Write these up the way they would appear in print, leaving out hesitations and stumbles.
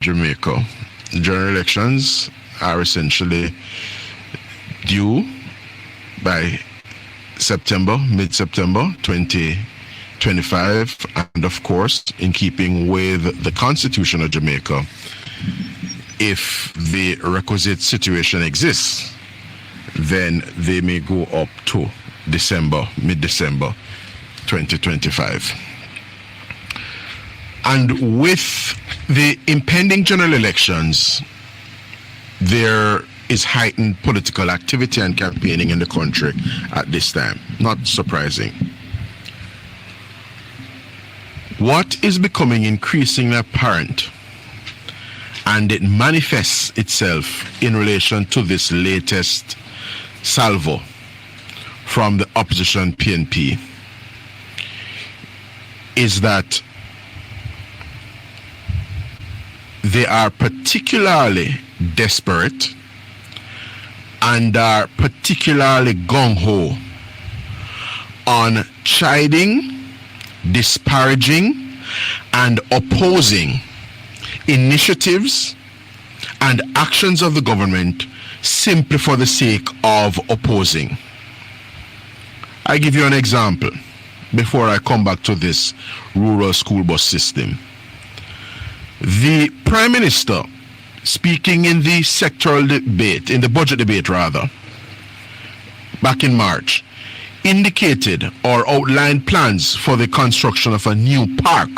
Jamaica. The general elections are essentially due by mid-September 2025, and of course, in keeping with the Constitution of Jamaica, if the requisite situation exists, then they may go up to mid-December 2025. And with the impending general elections, there is heightened political activity and campaigning in the country at this time. Not surprising. What is becoming increasingly apparent, and it manifests itself in relation to this latest salvo from the opposition PNP, is that they are particularly desperate and are particularly gung-ho on chiding, disparaging, and opposing initiatives and actions of the government simply for the sake of opposing. I give you an example before I come back to this rural school bus system. The Prime Minister, speaking in the sectoral debate, in the budget debate rather, back in March, indicated or outlined plans for the construction of a new park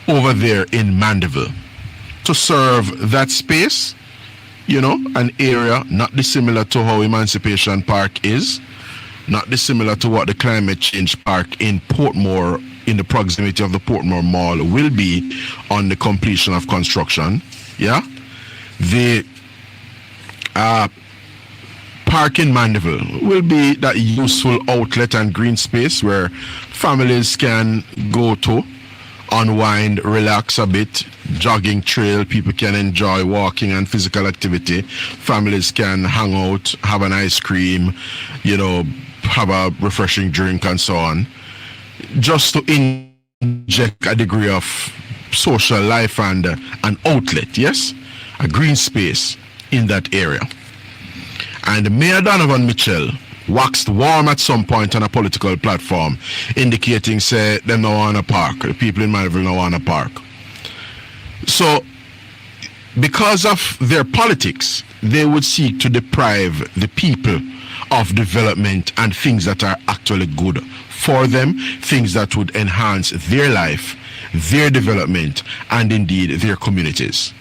over there in Mandeville to serve that space, you know, an area not dissimilar to how Emancipation Park is, not dissimilar to what the Climate Change Park in Portmore, in the proximity of the Portmore Mall, will be on the completion of construction. Yeah, the park in Mandeville will be that useful outlet and green space where families can go to unwind, relax a bit, jogging trail, people can enjoy walking and physical activity, families can hang out, have an ice cream, you know, have a refreshing drink and so on, just to inject a degree of social life and an outlet, yes, a green space in that area. And Mayor Donovan Mitchell waxed warm at some point on a political platform, indicating, say, them no want a park, the people in Mandeville no want a park. So, because of their politics, they would seek to deprive the people of development and things that are actually good for them, things that would enhance their life, their development, and indeed their communities.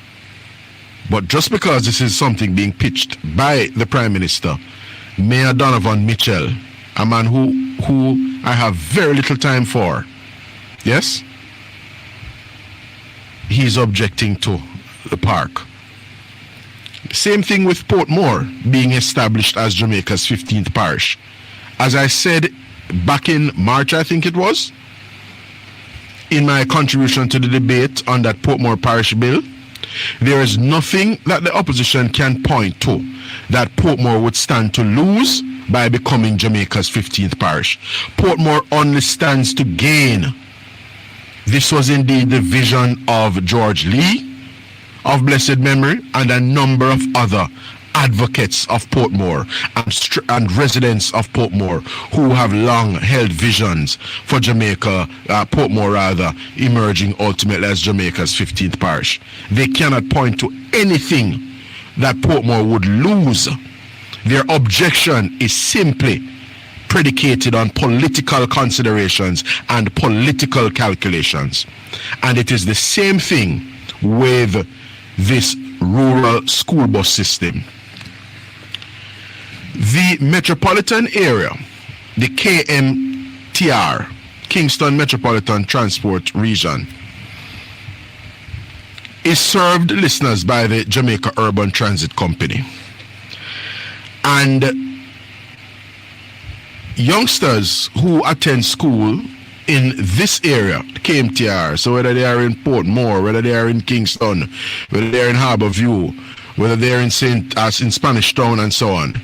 But just because this is something being pitched by the Prime Minister, Mayor Donovan Mitchell, a man who I have very little time for, yes, he's objecting to the park. Same thing with Portmore being established as Jamaica's 15th parish. As I said back in March, I think it was, in my contribution to the debate on that Portmore parish bill, there is nothing that the opposition can point to that Portmore would stand to lose by becoming Jamaica's 15th parish. Portmore only stands to gain. This was indeed the vision of George Lee, of blessed memory, and a number of other advocates of Portmore and residents of Portmore who have long held visions for Jamaica, Portmore rather, emerging ultimately as Jamaica's 15th parish. They cannot point to anything that Portmore would lose. Their objection is simply predicated on political considerations and political calculations. And it is the same thing with this rural school bus system. The metropolitan area, the KMTR, Kingston Metropolitan Transport Region, is served, listeners, by the Jamaica Urban Transit Company. And youngsters who attend school in this area, KMTR, so whether they are in Portmore, whether they are in Kingston, whether they are in Harbourview, whether they are in Spanish Town and so on,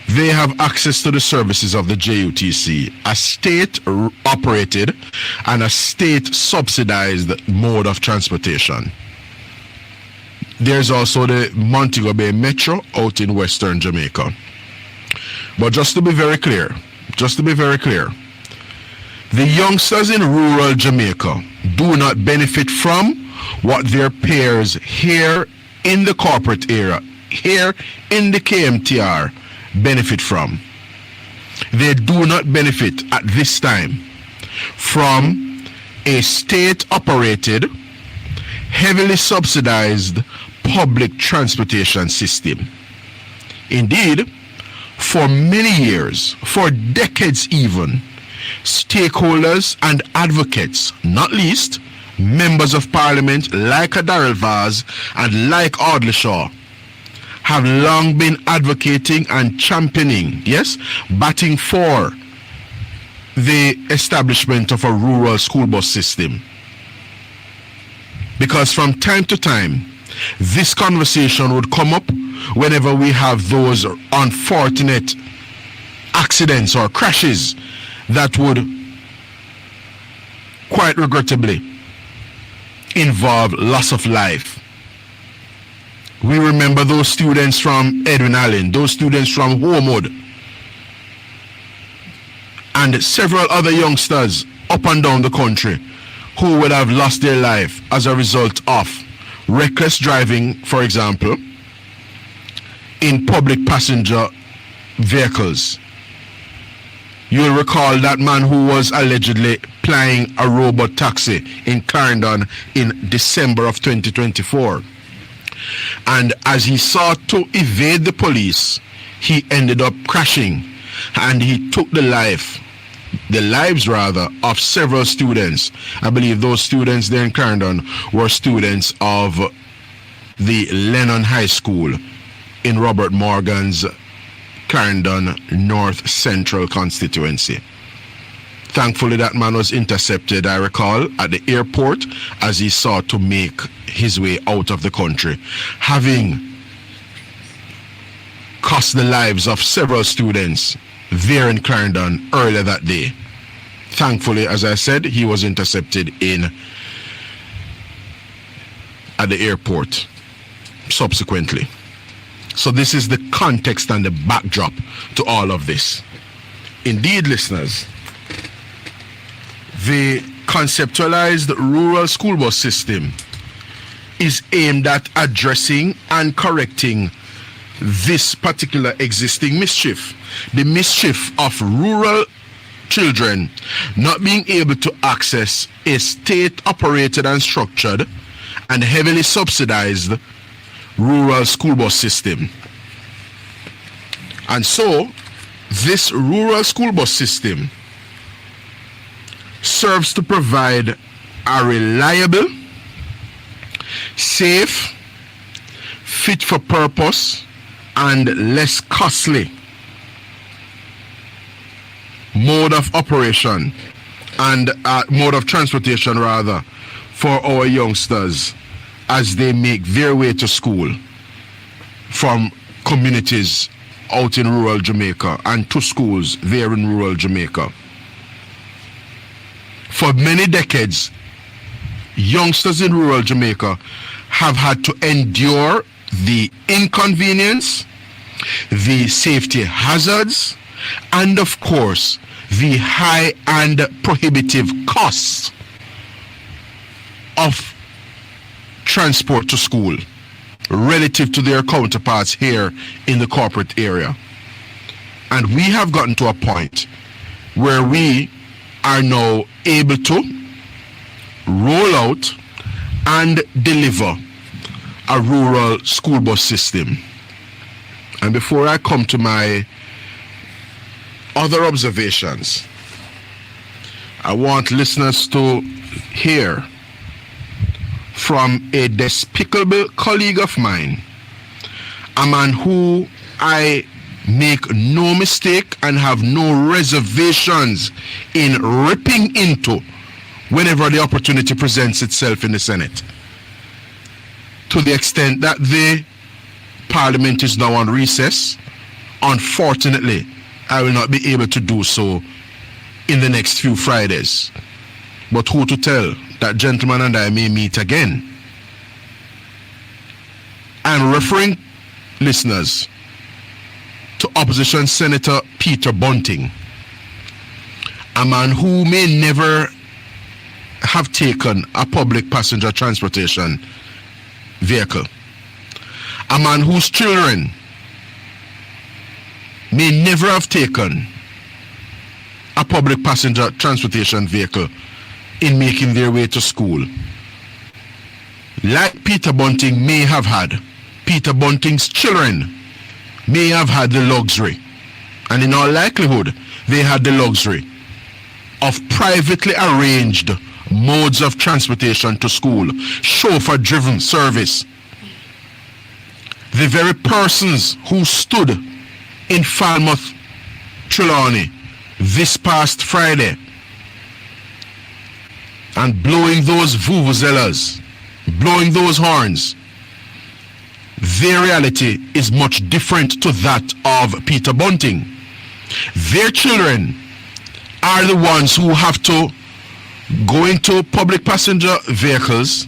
they have access to the services of the JUTC, a state-operated and a state-subsidized mode of transportation. There's also the Montego Bay Metro out in Western Jamaica. But just to be very clear, the youngsters in rural Jamaica do not benefit from what their peers here in the corporate area, here in the KMTR, benefit from. They do not benefit at this time from a state-operated, heavily subsidized public transportation system. Indeed, for many years, for decades even, stakeholders and advocates, not least members of parliament like Darrell Vaz and like Audley Shaw, have long been advocating and championing, yes, batting for the establishment of a rural school bus system. Because from time to time, this conversation would come up whenever we have those unfortunate accidents or crashes that would quite regrettably involve loss of life. We remember those students from Edwin Allen, those students from Homewood, and several other youngsters up and down the country who would have lost their life as a result of reckless driving, for example, in public passenger vehicles. You'll recall that man who was allegedly plying a robot taxi in Clarendon in December of 2024. And as he sought to evade the police, he ended up crashing, and he took the lives of several students. I believe those students there in Clarendon were students of the Lennon High School in Robert Morgan's Clarendon North Central constituency. Thankfully, that man was intercepted, I recall, at the airport as he sought to make his way out of the country, having cost the lives of several students there in Clarendon earlier that day. Thankfully, as I said, he was intercepted at the airport subsequently. So this is the context and the backdrop to all of this. Indeed, listeners, the conceptualized rural school bus system is aimed at addressing and correcting this particular existing mischief. The mischief of rural children not being able to access a state-operated and structured and heavily subsidized rural school bus system. And so, this rural school bus system serves to provide a reliable, safe, fit for purpose, and less costly mode of operation and mode of transportation rather for our youngsters as they make their way to school from communities out in rural Jamaica and to schools there in rural Jamaica. For many decades, youngsters in rural Jamaica have had to endure the inconvenience, the safety hazards, and of course, the high and prohibitive costs of transport to school relative to their counterparts here in the corporate area. And we have gotten to a point where we are now able to roll out and deliver a rural school bus system. And before I come to my other observations, I want listeners to hear from a despicable colleague of mine, a man who I make no mistake and have no reservations in ripping into whenever the opportunity presents itself in the Senate. To the extent that the Parliament is now on recess, unfortunately, I will not be able to do so in the next few Fridays. But who to tell that gentleman and I may meet again. I'm referring, listeners, to Opposition Senator Peter Bunting, a man who may never have taken a public passenger transportation vehicle, a man whose children may never have taken a public passenger transportation vehicle in making their way to school. Like Peter Bunting may have had, Peter Bunting's children may have had the luxury, and in all likelihood, they had the luxury of privately arranged modes of transportation to school, chauffeur-driven service. The very persons who stood in Falmouth, Trelawney, this past Friday and blowing those vuvuzelas, blowing those horns, their reality is much different to that of Peter Bunting. Their children are the ones who have to go into public passenger vehicles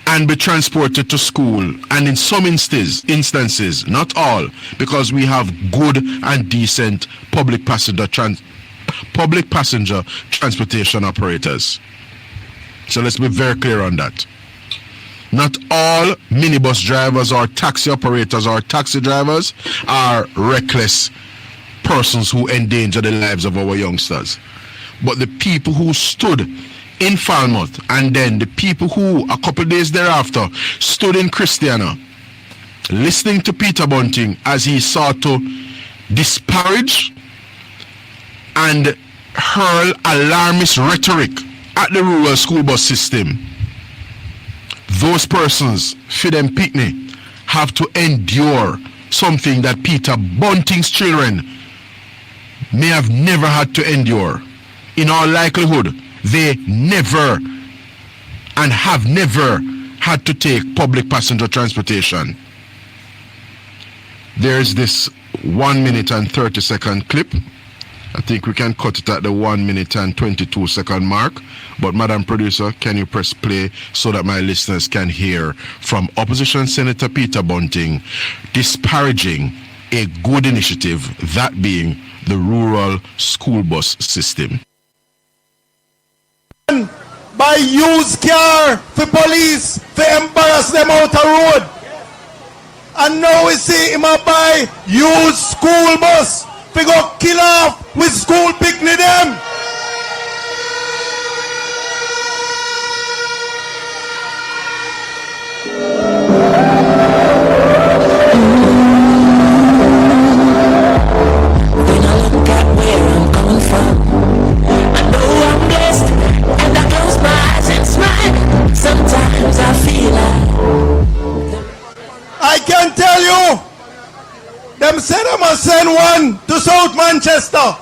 and be transported to school, and in some instances, not all, because we have good and decent public passenger transportation operators. So let's be very clear on that. Not all minibus drivers or taxi operators or taxi drivers are reckless persons who endanger the lives of our youngsters. But the people who stood in Falmouth, and then the people who a couple days thereafter stood in Christiana, listening to Peter Bunting as he sought to disparage and hurl alarmist rhetoric at the rural school bus system, those persons, for them picnic, have to endure something that Peter Bunting's children may have never had to endure. In all likelihood, they never and have never had to take public passenger transportation. There's this 1 minute and 30-second clip. I think we can cut it at the 1 minute and 22-second mark. But Madam Producer, can you press play so that my listeners can hear from Opposition Senator Peter Bunting disparaging a good initiative, that being the rural school bus system. By used car for police to embarrass them out the road. And now we see him buy used school bus to go kill off with school picnic them. When I look at where I'm coming from, I know I'm blessed, and I close my eyes and smile. Sometimes I feel like I can tell you, them said I must send one to South Manchester.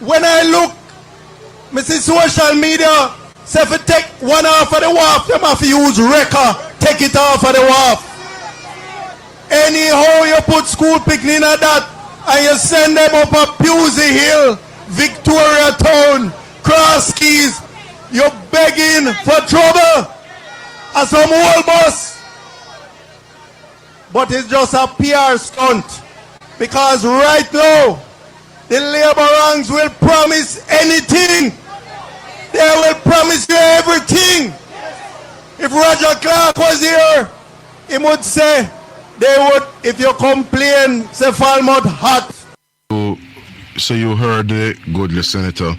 When I look, me see social media, say if you take one off of the wharf, them have to use wrecker, take it off of the wharf. Anyhow you put school picnic at that, and you send them up a Pusey Hill, Victoria Town, Cross Keys, you're begging for trouble as some old bus. But it's just a PR stunt, because right now the labor ranks will promise anything. They will promise you everything. If Roger Clark was here, he would say they would, if you complain, say Falmouth hot. So you heard the goodly senator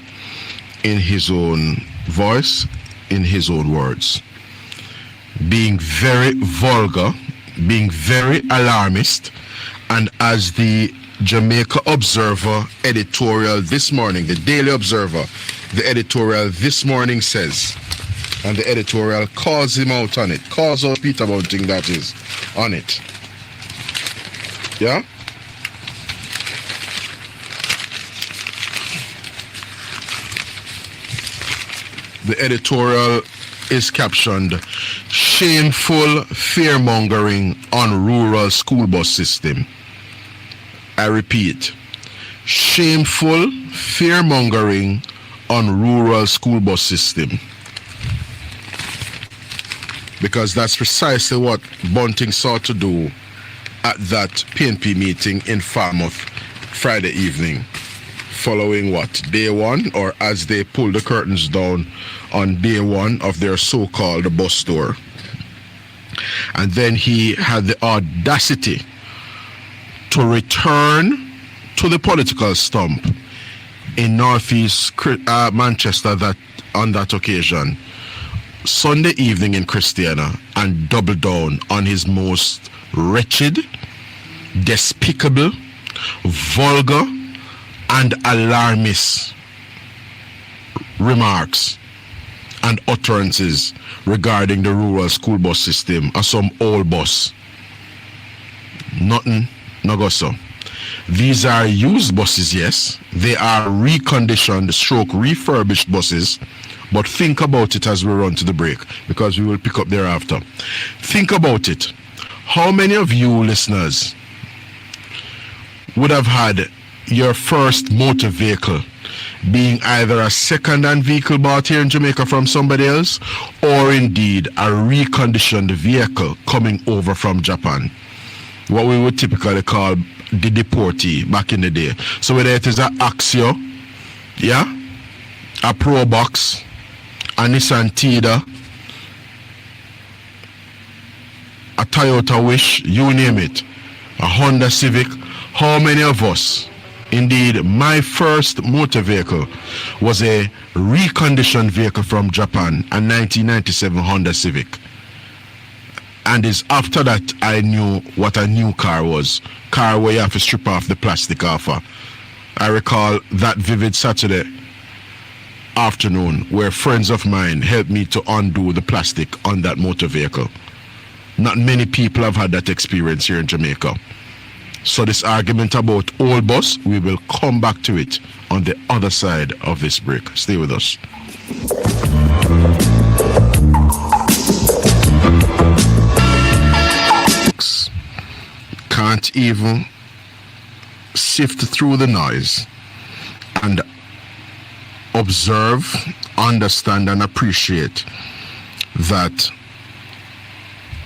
in his own voice, in his own words, being very vulgar, being very alarmist, and as the Jamaica Observer editorial this morning, the Daily Observer, the editorial this morning says, and the editorial calls him out on it, calls out Peter Bunting, that is, on it. Yeah? The editorial is captioned, "Shameful fear-mongering on rural school bus system." I repeat, shameful fear-mongering on rural school bus system. because that's precisely what Bunting sought to do at that PNP meeting in Falmouth Friday evening, following what, day one, or as they pulled the curtains down on day one of their so-called bus tour. And then he had the audacity to return to the political stump in northeast Manchester that on that occasion, Sunday evening in Christiana, and double down on his most wretched, despicable, vulgar, and alarmist remarks and utterances regarding the rural school bus system or some old bus. Nothing, no go so. These are used buses, yes. They are reconditioned, stroke refurbished buses. But think about it as we run to the break, because we will pick up thereafter. Think about it. How many of you listeners would have had your first motor vehicle being either a second-hand vehicle bought here in Jamaica from somebody else, or indeed a reconditioned vehicle coming over from Japan? What we would typically call the deportee back in the day. So whether it is an Axio, yeah, a Probox, a Nissan Tida, a Toyota Wish, you name it, a Honda Civic. How many of us, indeed my first motor vehicle was a reconditioned vehicle from Japan, a 1997 Honda Civic. And it's after that I knew what a new car was. Car where you have to strip off the plastic off. I recall that vivid Saturday afternoon where friends of mine helped me to undo the plastic on that motor vehicle. Not many people have had that experience here in Jamaica. So this argument about old bus, we will come back to it on the other side of this break. Stay with us. Can't even sift through the noise and observe, understand, and appreciate that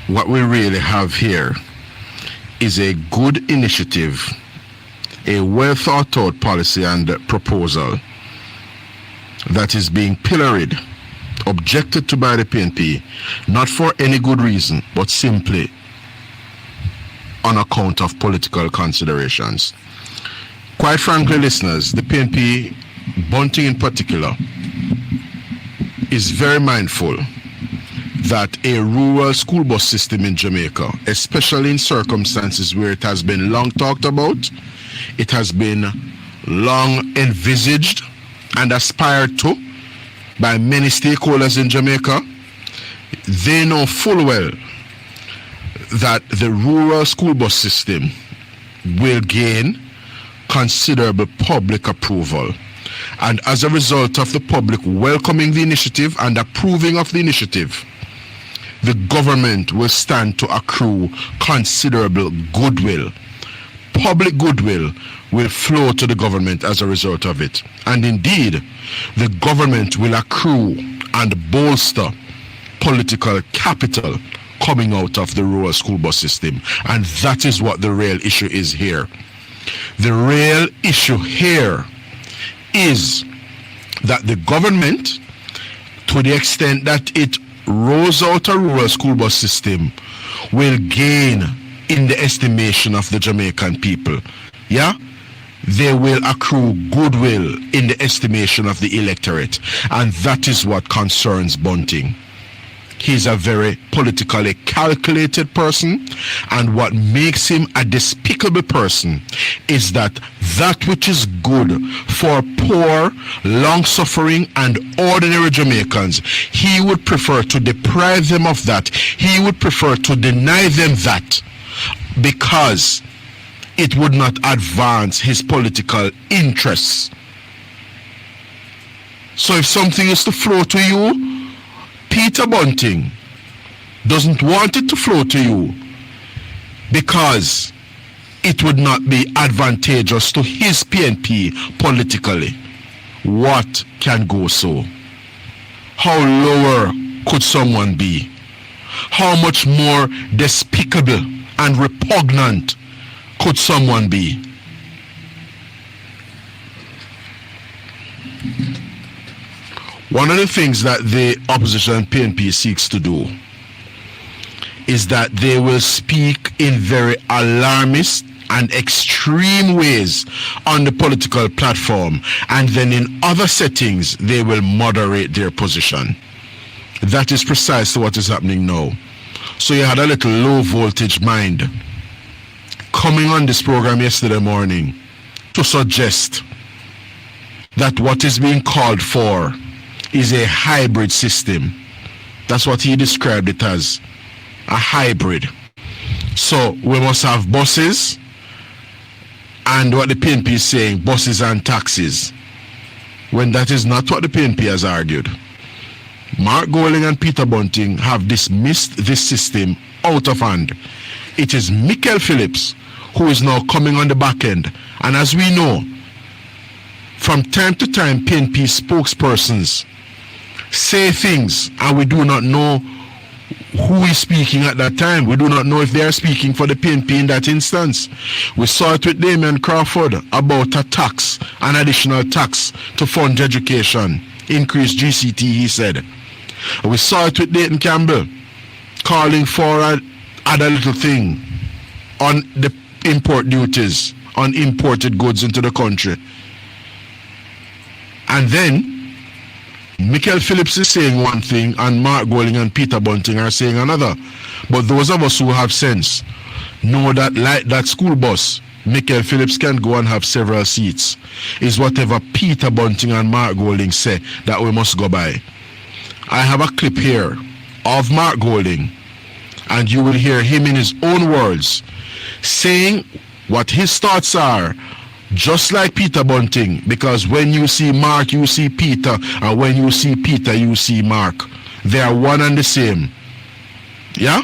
what we really have here is a good initiative, a well thought out policy and proposal that is being pilloried, objected to by the PNP, not for any good reason, but simply on account of political considerations. Quite frankly, listeners, the PNP, Bunting in particular, is very mindful that a rural school bus system in Jamaica, especially in circumstances where it has been long talked about, it has been long envisaged and aspired to by many stakeholders in Jamaica, they know full well that the rural school bus system will gain considerable public approval. And as a result of the public welcoming the initiative and approving of the initiative, the government will stand to accrue considerable goodwill. Public goodwill will flow to the government as a result of it. And indeed, the government will accrue and bolster political capital coming out of the rural school bus system. And that is what the real issue is here. The real issue here is that the government, to the extent that it rolls out a rural school bus system, will gain in the estimation of the Jamaican people. Yeah? They will accrue goodwill in the estimation of the electorate. And that is what concerns Bunting. He's a very politically calculated person, and what makes him a despicable person is that which is good for poor, long-suffering, and ordinary Jamaicans, he would prefer to deprive them of that. He would prefer to deny them that because it would not advance his political interests. So if something is to flow to you, Peter Bunting doesn't want it to flow to you because it would not be advantageous to his PNP politically. What can go so? How lower could someone be? how much more despicable and repugnant could someone be? One of the things that the opposition PNP seeks to do is that they will speak in very alarmist and extreme ways on the political platform, and then in other settings they will moderate their position. That is precisely what is happening now. So you had a little low voltage mind coming on this program yesterday morning to suggest that what is being called for is a hybrid system. That's what he described it as, a hybrid. So we must have buses, and what the PNP is saying, buses and taxis, when that is not what the PNP has argued. Mark Golding and Peter Bunting have dismissed this system out of hand. It is Michael Phillips who is now coming on the back end. And as we know, from time to time, PNP spokespersons say things and we do not know who is speaking at that time. We do not know if they are speaking for the PNP in that instance. We saw it with Damien Crawford about a tax, an additional tax to fund education, increase GCT, he said. We saw it with Dayton Campbell calling for another little thing on the import duties on imported goods into the country. And then Michael Phillips is saying one thing and Mark Golding and Peter Bunting are saying another. But those of us who have sense know that, like that school bus, Michael Phillips can go and have several seats. Is whatever Peter Bunting and Mark Golding say that we must go by. I have a clip here of Mark Golding, and you will hear him in his own words saying what his thoughts are, just like Peter Bunting, because when you see Mark, you see Peter, and when you see Peter, you see Mark. They are one and the same. Yeah?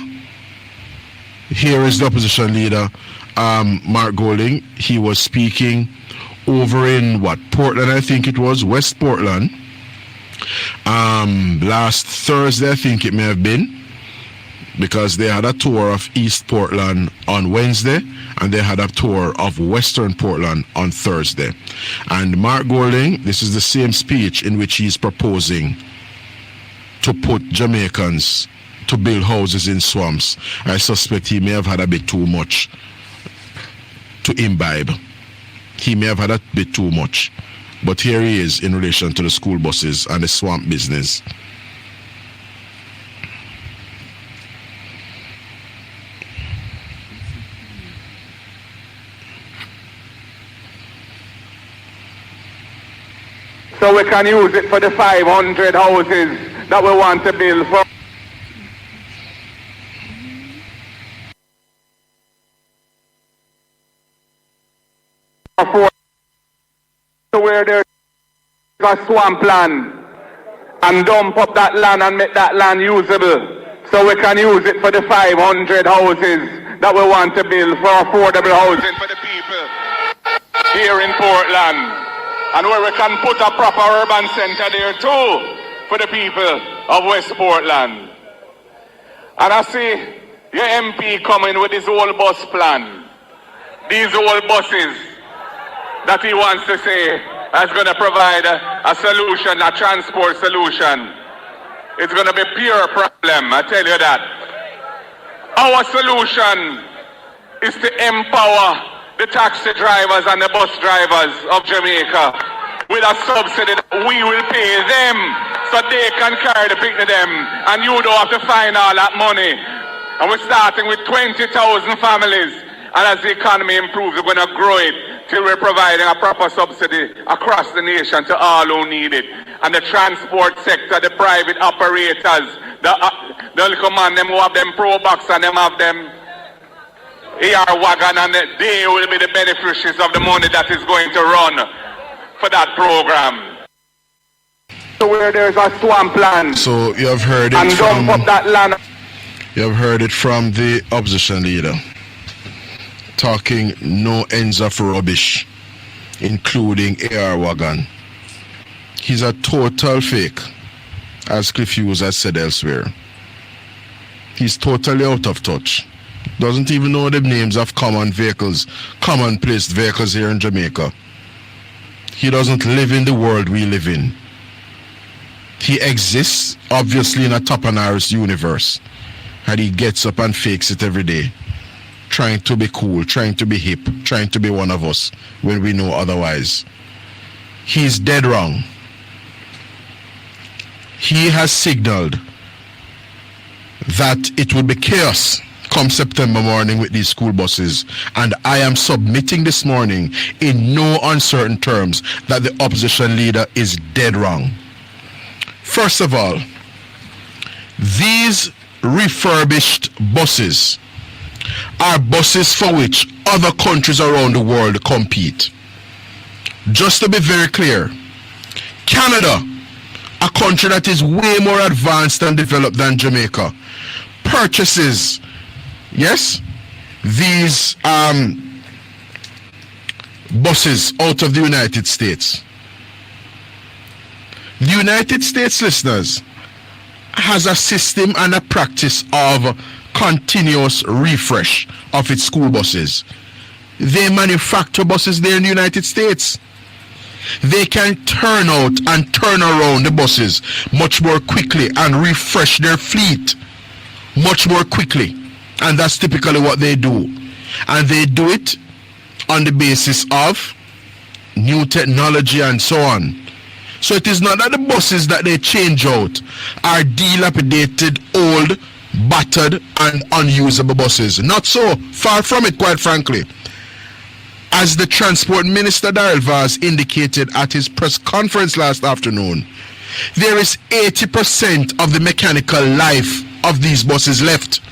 Here is the opposition leader, Mark Golding. He was speaking over in Portland, I think it was, West Portland. Last Thursday, I think it may have been, because they had a tour of East Portland on Wednesday and they had a tour of Western Portland on Thursday. And Mark Golding, this is the same speech in which he's proposing to put Jamaicans to build houses in swamps. I suspect he may have had a bit too much to imbibe. He may have had a bit too much. But here he is in relation to the school buses and the swamp business. So we can use it for the 500 houses that we want to build for. Where there's a swamp land and dump up that land and make that land usable, so we can use it for the 500 houses that we want to build for affordable housing for the people here in Portland, and where we can put a proper urban center there too for the people of West Portland. And I see your MP coming with his whole bus plan, these whole buses that he wants to say is going to provide a solution, a transport solution. It's going to be pure problem, I tell you that. Our solution is to empower the taxi drivers and the bus drivers of Jamaica with a subsidy that we will pay them so they can carry the picnic them, and you don't have to find all that money. And we're starting with 20,000 families, and as the economy improves, we're going to grow it till we're providing a proper subsidy across the nation to all who need it. And the transport sector, the private operators, the little man, them who have them Pro Box and them have them AR wagon, and they will be the beneficiaries of the money that is going to run for that program. So where there's a swamp land, so you have heard it and from, dump up that land. You have heard it from the opposition leader, talking no ends of rubbish, including AR wagon. He's a total fake, as Cliff Hughes has said elsewhere. He's totally out of touch. Doesn't even know the names of common vehicles, commonplace vehicles here in Jamaica. He doesn't live in the world we live in. He exists, obviously, in a Topanar's universe. And he gets up and fakes it every day. Trying to be cool, trying to be hip, trying to be one of us when we know otherwise. He's dead wrong. He has signaled that it will be chaos come September morning with these school buses, and I am submitting this morning in no uncertain terms that the opposition leader is dead wrong. First of all, these refurbished buses are buses for which other countries around the world compete. Just to be very clear, Canada, a country that is way more advanced and developed than Jamaica, purchases, yes, these buses out of the United States. The United States, listeners, has a system and a practice of continuous refresh of its school buses. They manufacture buses there in the United States. They can turn out and turn around the buses much more quickly and refresh their fleet much more quickly. And that's typically what they do. And they do it on the basis of new technology and so on. So it is not that the buses that they change out are dilapidated, old, battered and unusable buses. Not so. Far from it, quite frankly. As the Transport Minister Darrell Vaz indicated at his press conference last afternoon, there is 80% of the mechanical life of these buses left.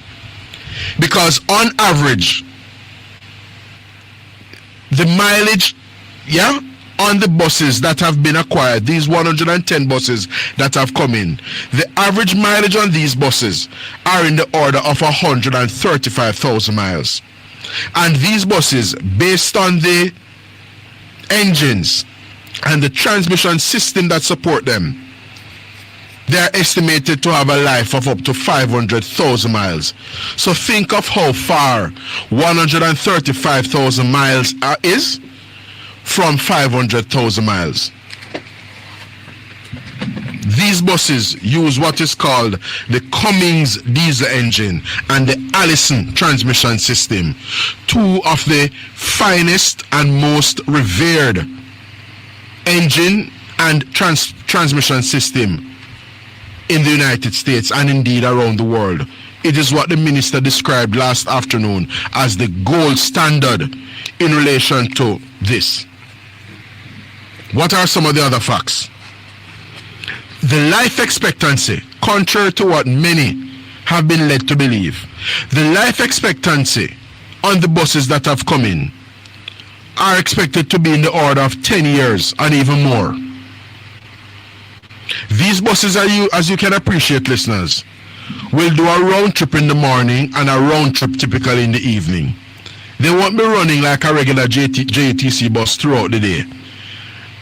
Because on average, the mileage, on the buses that have been acquired, these 110 buses that have come in, the average mileage on these buses are in the order of 135,000 miles. And these buses, based on the engines and the transmission system that support them, they are estimated to have a life of up to 500,000 miles. So think of how far 135,000 miles is from 500,000 miles. These buses use what is called the Cummins diesel engine and the Allison transmission system, two of the finest and most revered engine and transmission system in the United States and indeed around the world. It is what the minister described last afternoon as the gold standard in relation to this. What are some of the other facts? The life expectancy, contrary to what many have been led to believe, the life expectancy on the buses that have come in are expected to be in the order of 10 years and even more. These buses, as you can appreciate, listeners, will do a round trip in the morning and a round trip typically in the evening. They won't be running like a regular JTC bus throughout the day.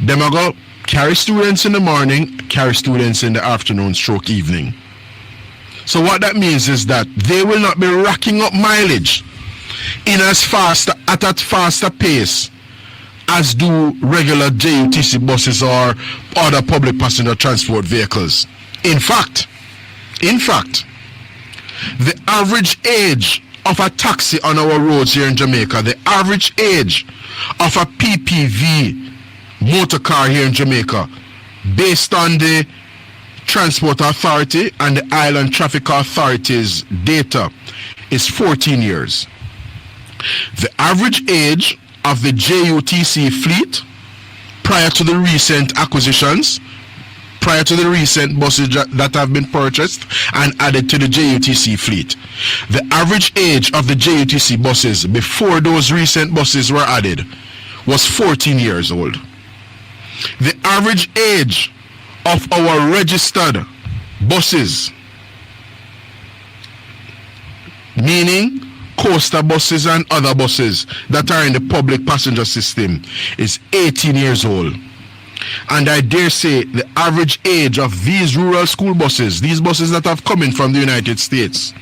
Them are going to carry students in the morning, carry students in the afternoon stroke evening. So what that means is that they will not be racking up mileage at as faster pace as do regular JUTC buses or other public passenger transport vehicles. In fact, the average age of a taxi on our roads here in Jamaica, the average age of a PPV motor car here in Jamaica, based on the Transport Authority and the Island Traffic Authority's data, is 14 years. The average age of the JUTC fleet prior to the recent acquisitions, prior to the recent buses that have been purchased and added to the JUTC fleet, the average age of the JUTC buses before those recent buses were added was 14 years old. The average age of our registered buses, meaning coaster buses and other buses that are in the public passenger system, is 18 years old. And I dare say the average age of these rural school buses, these buses that have come in from the United States,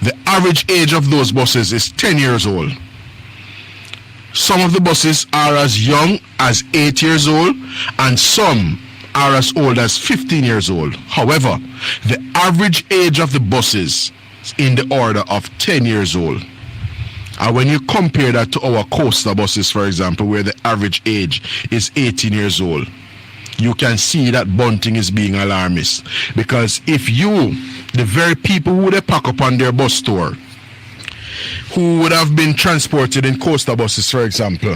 The average age of those buses is 10 years old. Some of the buses are as young as 8 years old, and some are as old as 15 years old. However, the average age of the buses is in the order of 10 years old. And when you compare that to our coastal buses, for example, where the average age is 18 years old, you can see that bunting is being alarmist. Because if you, the very people who they pack up on their bus tour, who would have been transported in coastal buses, for example,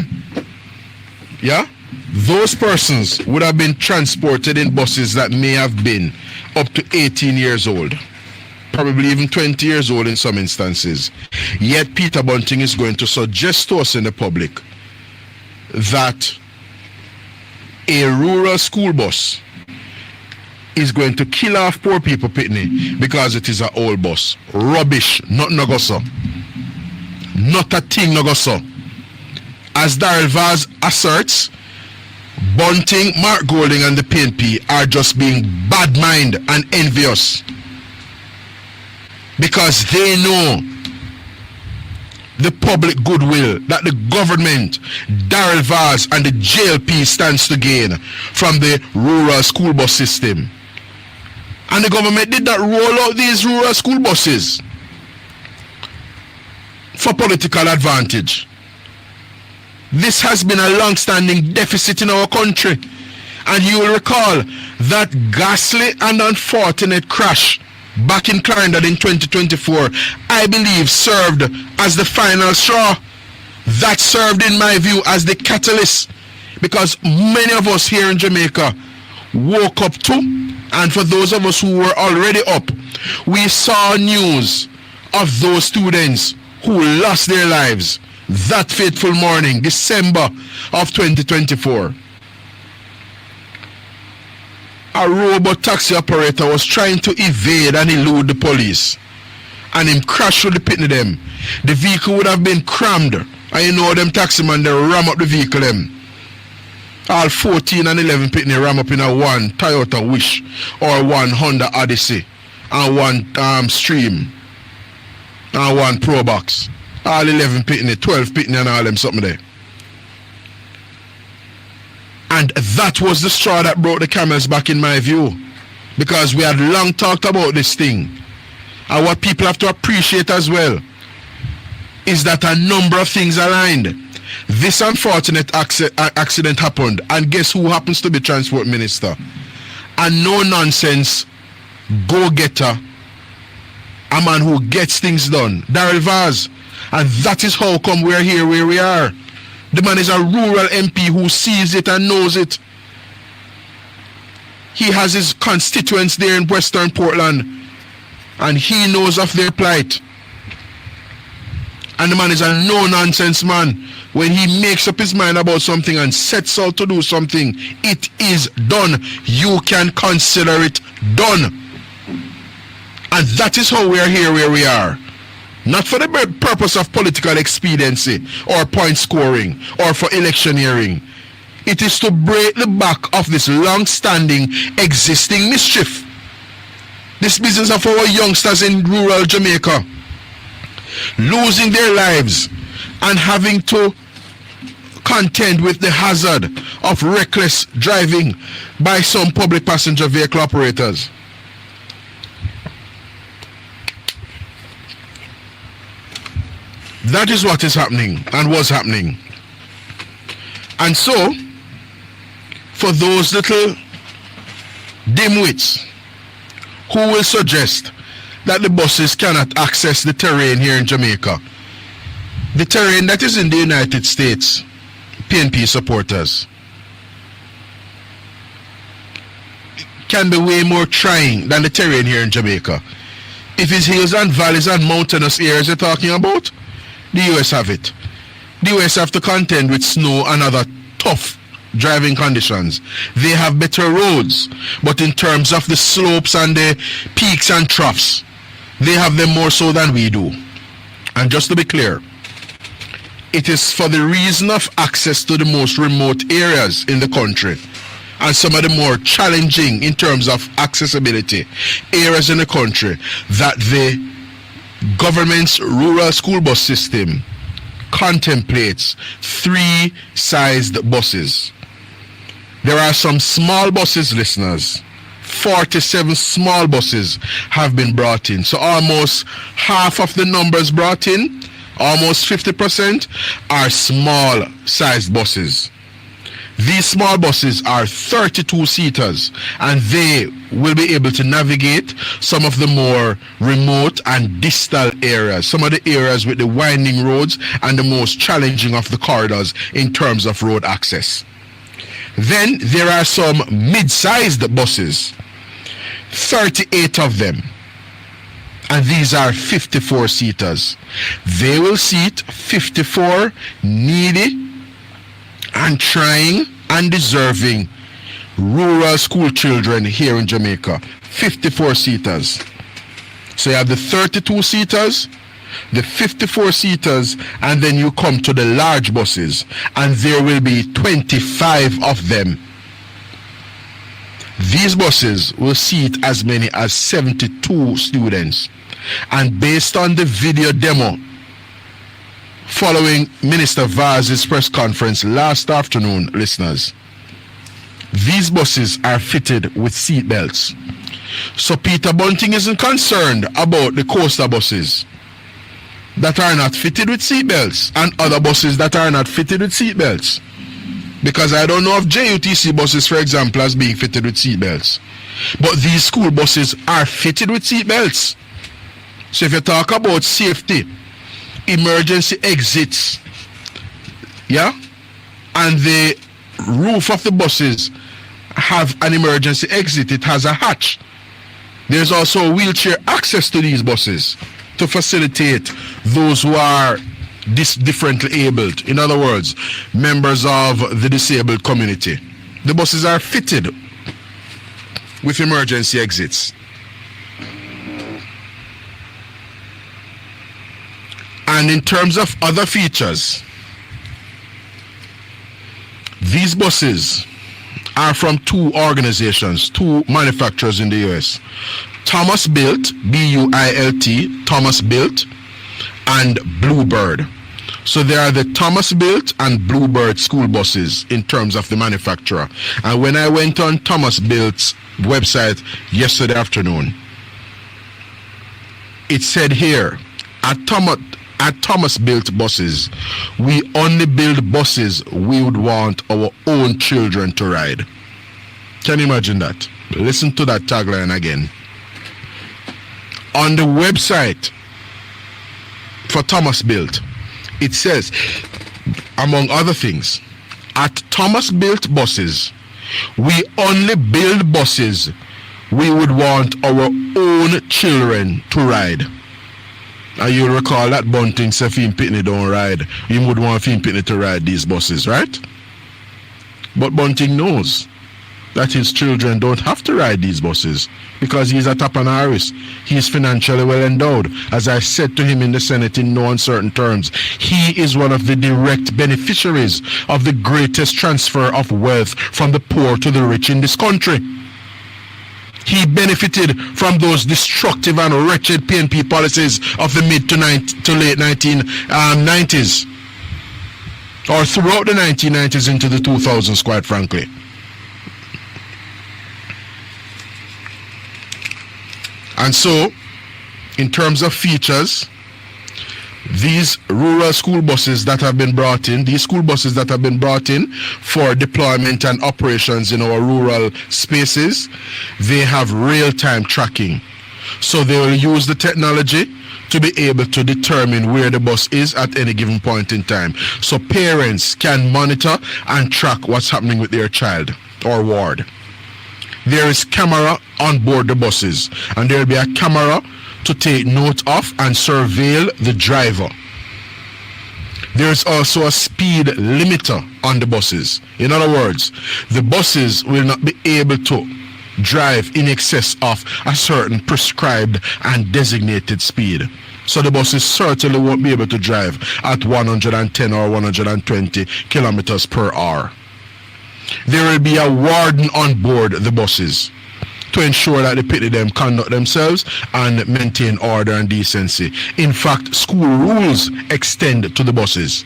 yeah, those persons would have been transported in buses that may have been up to 18 years old, probably even 20 years old in some instances. Yet Peter Bunting is going to suggest to us in the public that a rural school bus is going to kill off poor people Pitney because it is an old bus. Rubbish, not Nogoso. Not a thing Nogoso. As Daryl Vaz asserts, Bunting, Mark Golding and the PNP are just being bad mind and envious because they know the public goodwill that the government, Daryl Vaz and the JLP stands to gain from the rural school bus system. And the government did not roll out these rural school buses for political advantage. This has been a long-standing deficit in our country. And you will recall that ghastly and unfortunate crash back in Clarendon in 2024, I believe, served as the final straw. That served, in my view, as the catalyst, because many of us here in Jamaica woke up too, and for those of us who were already up, we saw news of those students who lost their lives that fateful morning, December of 2024. A robot taxi operator was trying to evade and elude the police, and him crashed with the pitney them. The vehicle would have been crammed, and you know them taximen, they ram up the vehicle them. All 14 and 11 pitney ram up in a one Toyota Wish or one Honda Odyssey and one Stream and one Pro Box. All 11 pitney, 12 pitney and all them something there. And that was the straw that broke the camel's back, in my view, because we had long talked about this thing. And what people have to appreciate as well is that a number of things aligned. This unfortunate accident happened, and guess who happens to be Transport Minister? A no-nonsense go-getter, a man who gets things done, Daryl Vaz. And that is how come we're here where we are. The man is a rural MP who sees it and knows it. He has his constituents there in Western Portland, and he knows of their plight. And the man is a no-nonsense man. When he makes up his mind about something and sets out to do something, it is done. You can consider it done. And that is how we are here where we are. Not for the purpose of political expediency or point scoring or for electioneering. It is to break the back of this long-standing existing mischief. This business of our youngsters in rural Jamaica losing their lives and having to contend with the hazard of reckless driving by some public passenger vehicle operators. That is what is happening and was happening. And so, for those little dimwits who will suggest that the buses cannot access the terrain here in Jamaica, the terrain that is in the United States, PNP supporters, can be way more trying than the terrain here in Jamaica. If it's hills and valleys and mountainous areas you're talking about, the US have it. The US have to contend with snow and other tough driving conditions. They have better roads, but in terms of the slopes and the peaks and troughs, they have them more so than we do. And just to be clear, it is for the reason of access to the most remote areas in the country and some of the more challenging in terms of accessibility areas in the country that the government's rural school bus system contemplates 3 sized buses. There are some small buses, listeners. 47 small buses have been brought in. So almost half of the numbers brought in, almost 50%, are small sized buses. These small buses are 32 seaters, and they will be able to navigate some of the more remote and distal areas, some of the areas with the winding roads and the most challenging of the corridors in terms of road access. Then there are some mid-sized buses, 38 of them, and these are 54 seaters. They will seat 54 needy and trying and deserving rural school children here in Jamaica. 54 seaters. So you have the 32 seaters, the 54 seaters, and then you come to the large buses, and there will be 25 of them. These buses will seat as many as 72 students. And based on the video demo following Minister Vaz's press conference last afternoon, listeners, these buses are fitted with seat belts. So Peter Bunting isn't concerned about the coaster buses that are not fitted with seat belts and other buses that are not fitted with seat belts. Because I don't know of JUTC buses, for example, as being fitted with seat belts. But these school buses are fitted with seat belts. So if you talk about safety, emergency exits, yeah, and the roof of the buses have an emergency exit, it has a hatch. There's also wheelchair access to these buses to facilitate those who are differently abled. In other words, members of the disabled community. The buses are fitted with emergency exits. And in terms of other features, these buses are from 2 organizations, 2 manufacturers in the US. Thomas Built, B-U-I-L-T, Thomas Built, and Bluebird. So there are the Thomas Built and Bluebird school buses in terms of the manufacturer. And when I went on Thomas Built's website yesterday afternoon, it said here, at Thomas Built buses, we only build buses we would want our own children to ride. Can you imagine that? Listen to that tagline again. On the website for Thomas Built, it says, among other things, at Thomas Built buses, we only build buses we would want our own children to ride. And you'll recall that Bunting said Fiend Pitney don't ride. You would want Fiend Pitney to ride these buses, right? But Bunting knows that his children don't have to ride these buses because he's a Tappan Harris. He is financially well endowed. As I said to him in the Senate in no uncertain terms, he is one of the direct beneficiaries of the greatest transfer of wealth from the poor to the rich in this country. He benefited from those destructive and wretched PNP policies of the mid to late 1990s, or throughout the 1990s into the 2000s, quite frankly. And so, in terms of features, these rural school buses that have been brought in, these school buses that have been brought in for deployment and operations in our rural spaces, they have real-time tracking. So they will use the technology to be able to determine where the bus is at any given point in time. So parents can monitor and track what's happening with their child or ward. There is camera on board the buses, and there will be a camera to take note of and surveil the driver. There is also a speed limiter on the buses. In other words, the buses will not be able to drive in excess of a certain prescribed and designated speed. So the buses certainly won't be able to drive at 110 or 120 kilometers per hour. There will be a warden on board the buses to ensure that the pitney them conduct themselves and maintain order and decency. In fact, school rules extend to the buses.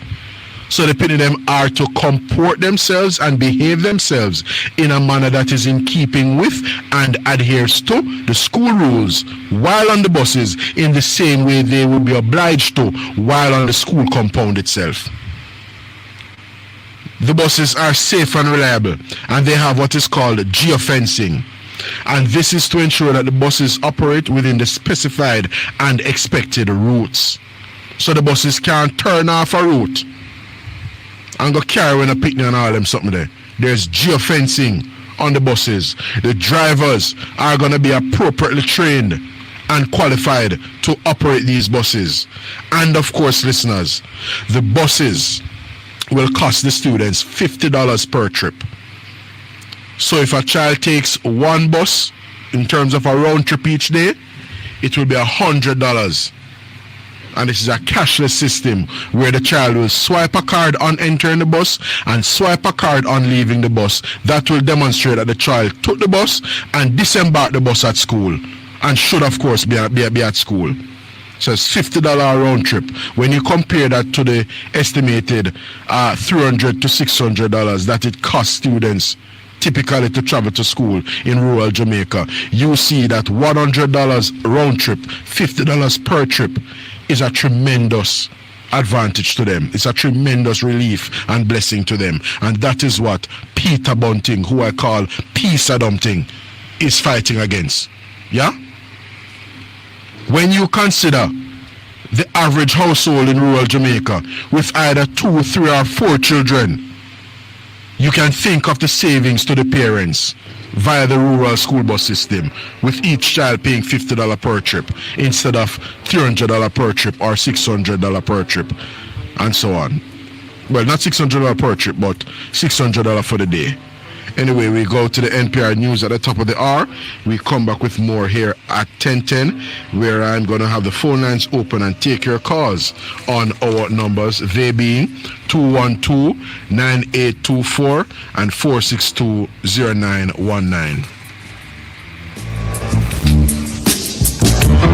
So the pitney them are to comport themselves and behave themselves in a manner that is in keeping with and adheres to the school rules while on the buses, in the same way they will be obliged to while on the school compound itself. The buses are safe and reliable, and they have what is called geofencing. And this is to ensure that the buses operate within the specified and expected routes. So the buses can't turn off a route and go carrying a picnic and all them something there. There's geofencing on the buses. The drivers are going to be appropriately trained and qualified to operate these buses. And of course, listeners, the buses will cost the students $50 per trip. So if a child takes one bus in terms of a round trip each day, it will be $100. And this is a cashless system where the child will swipe a card on entering the bus and swipe a card on leaving the bus. That will demonstrate that the child took the bus and disembarked the bus at school, and should of course be at school. So it's $50 round trip. When you compare that to the estimated $300 to $600 that it costs students typically to travel to school in rural Jamaica, you see that $100 round trip, $50 per trip, is a tremendous advantage to them. It's a tremendous relief and blessing to them. And that is what Peter Bunting, who I call Peace Adumting, is fighting against. Yeah? When you consider the average household in rural Jamaica with either 2, 3, or 4 children, you can think of the savings to the parents via the rural school bus system, with each child paying $50 per trip instead of $300 per trip or $600 per trip, and so on. Well, not $600 per trip, but $600 for the day. Anyway, we go to the NPR News at the top of the hour. We come back with more here at 10:10, where I'm going to have the phone lines open and take your calls on our numbers, they being 212-9824 and 462-0919.